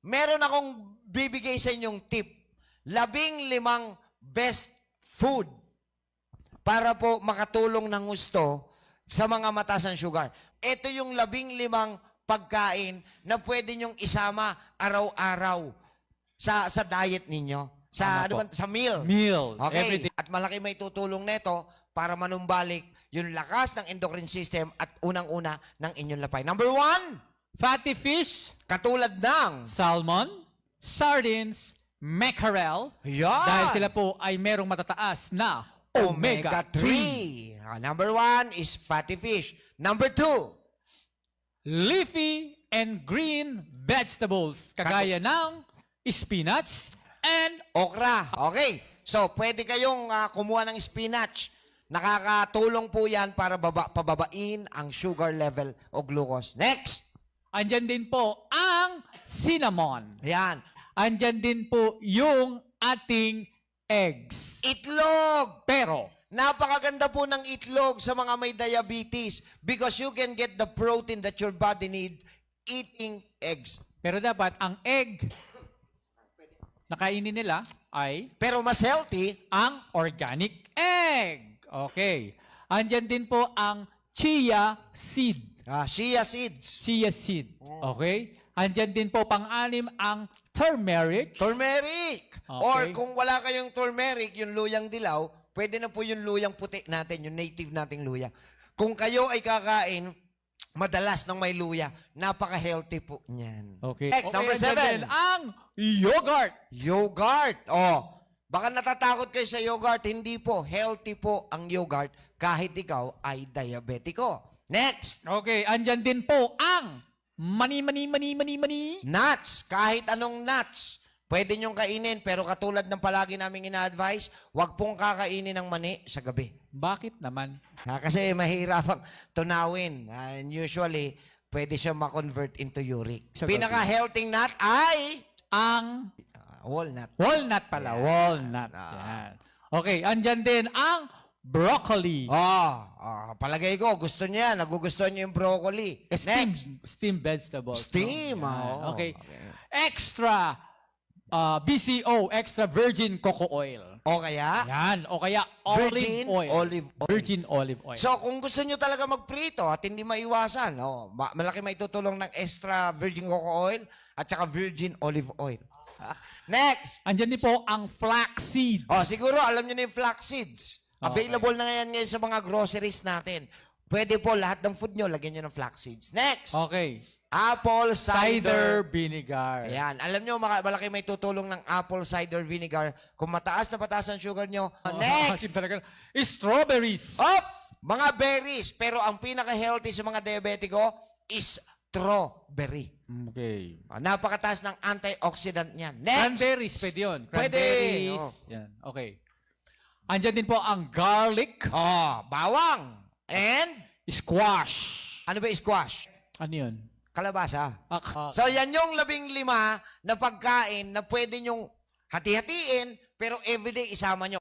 meron akong bibigay sa inyong tip. 15 best food para po makatulong ng gusto sa mga mataas ang sugar. Ito yung 15 pagkain na pwede nyong isama araw-araw sa diet ninyo. Sa sa meal. Meal. Okay. Everything. At malaki may tutulong neto para manumbalik yung lakas ng endocrine system at unang-una ng inyong lapay. Number 1, Fatty fish, katulad ng salmon, sardines, mackerel. yan. Dahil sila po ay merong matataas na Omega-3. Number 1 is fatty fish. Number 2, Leafy and green vegetables. Kagaya ng spinach and okra. Okay. So, pwede kayong kumuha ng spinach. Nakakatulong po yan para pababain ang sugar level o glucose. Next. andyan din po ang cinnamon. Ayan. Andyan din po yung ating eggs. Itlog. Pero, Napakaganda po ng itlog sa mga may diabetes because you can get the protein that your body needs eating eggs. pero dapat ang egg na kainin nila ay Pero mas healthy, ang organic egg. Okay. Andyan din po ang chia seed. chia seeds. Chia seed. Okay? Andyan din po pang-anim ang turmeric. Turmeric. Okay. Or kung wala kayong turmeric, yung luyang dilaw, pwede na po yung luyang puti natin, yung native nating luya. Kung kayo ay kakain, madalas ng may luya, napaka-healthy po niyan. Okay. Next, number andyan 7. din ang yogurt. Yogurt. Oh, baka natatakot kayo sa yogurt. Hindi po. Healthy po ang yogurt kahit ikaw ay diabetiko. Next. Okay. Andyan din po ang mani. Nuts. Kahit anong nuts. Pwede nyong kainin, pero katulad ng palagi namin ina-advise, huwag pong kakainin ng mani sa gabi. Bakit naman? Kasi mahirapang tunawin. And usually, pwede siya ma-convert into uric. Sa gabi. Pinaka-healthy nut ay Ang walnut. walnut pala. Yan. Walnut. Yan. Okay. Andyan din ang broccoli. Palagay ko, gusto niya. Nagugustuhan niya yung broccoli. Steamed vegetables. Steam. No? Yan. Oh, Okay. Extra BCO, extra virgin coco oil. O kaya, Yan. O kaya virgin olive oil. olive oil. Virgin olive oil. So, kung gusto niyo talaga magprito at hindi maiwasan, malaki may tutulong ng extra virgin coco oil at saka virgin olive oil. Next. Andyan din po ang flaxseed. Siguro alam niyo na yung flax seeds. Okay. Available na ngayon sa mga groceries natin. Pwede po lahat ng food niyo, lagyan niyo ng flax seeds. Next. Okay. Apple Cider vinegar. Ayan. Alam nyo, malaki may tutulong ng apple cider vinegar. Kung mataas na pataas ang sugar nyo. Next! Talaga. Strawberries. Mga berries. Pero ang pinaka-healthy sa mga diabetiko is strawberry. Okay. Napakataas ng antioxidant niyan. Next! Cranberries, pwede yun. Pwede. Cranberries. Yan. Okay. Andyan din po ang garlic. Bawang. And? Squash. Ano ba squash? Ano yun? Kalabasa. So, So, yan yung 15 na pagkain na pwede nyong hati-hatiin, pero everyday isama nyo.